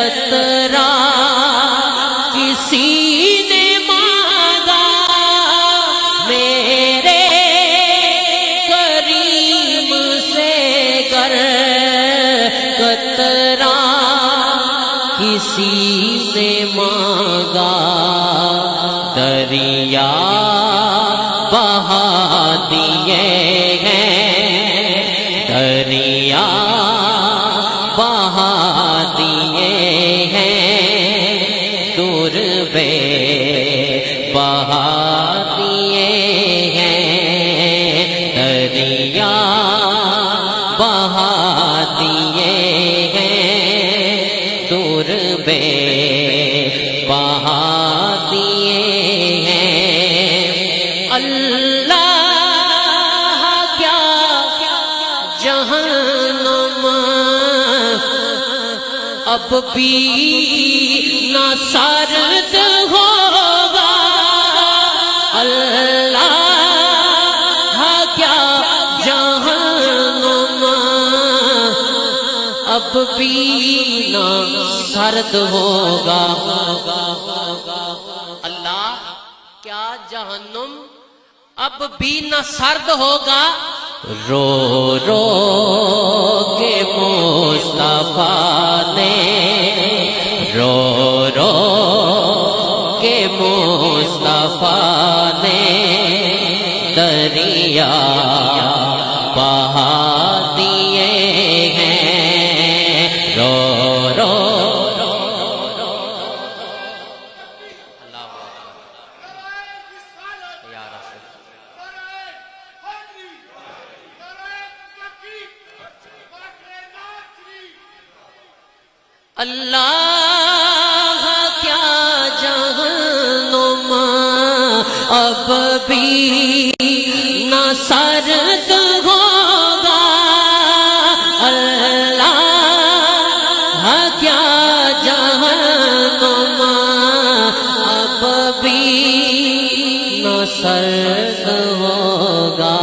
قطرہ کسی نے مانگا میرے کریم سے، گر قطرہ کسی نے مانگا دریا بہا دیے ہیں، دریا بہا دیے ہیں، دور بے بہا دیے ہیں، دریا بہا دیے ہیں، دور بے بہا دیے ہیں۔ اللہ کیا جہنم اب بھی نہ سرد ہوگا، اللہ کیا جہنم اب بھی نہ سرد ہوگا، اللہ کیا جہنم اب بھی نہ سرد ہوگا، رو رو کے مصطفیٰ نے، رو رو کے مصطفیٰ نے دریا بہا دیے ہیں، رو رو اللہ کیا جہنم اب بھی نہ سرد ہوگا، اللہ کیا جہنم اب بھی نہ سرد ہوگا،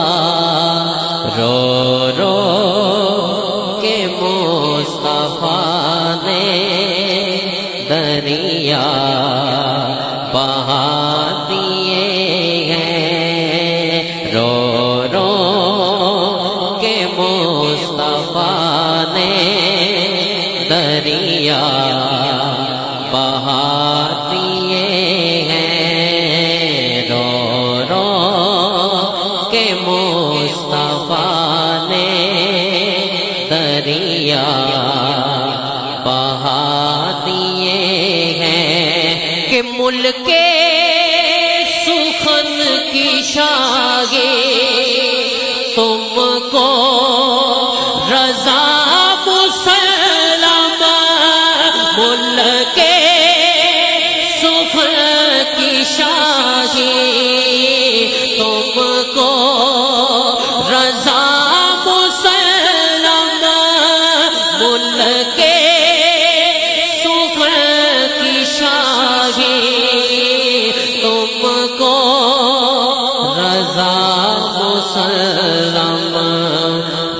رو رو کے مصطفیٰ نے دریا بہا دیے ہیں، رو رو کے مصطفیٰ نے دریا بہا دیے ہیں، رو رو کے مصطفیٰ نے دریا بہا دیے ہیں، کہ ملک سخن کی شاگے تم کو رضا مسلم، ملک سخن کی شاگے تم کو رضا مسلم، ملک سخن کی شاہی تم کو رضا مسلم،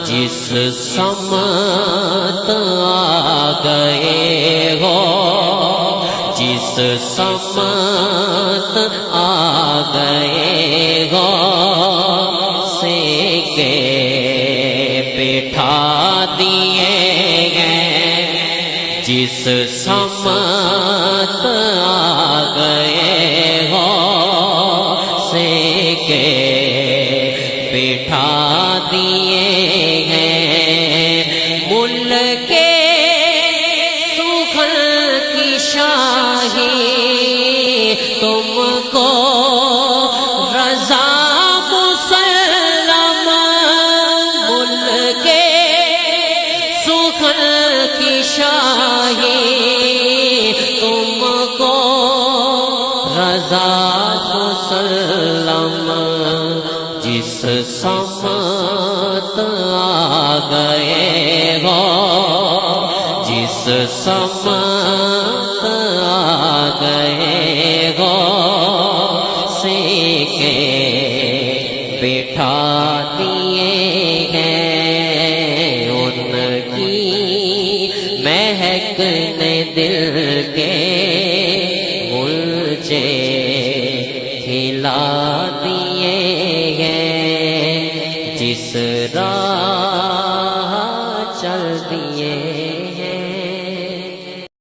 جس سمت آ گئے ہو، جس سمت آ گئے ہو، سے کے بٹھا دیے ہیں، جس سمت آ گئے ہو، سے کے بٹھا دیے ہیں، ملک سخن کی شاہی تم کو رضا مسلم، ملک سخن کی شاہی تم کو رضا مسلم، جس سمت آ گئے ہو، جس سمت آ گئے ہو، سے کے بٹھا دیے ہیں، ان کی مہکنے دل کے غنچے کھلا دیے ہیں، جس راہ چل دیے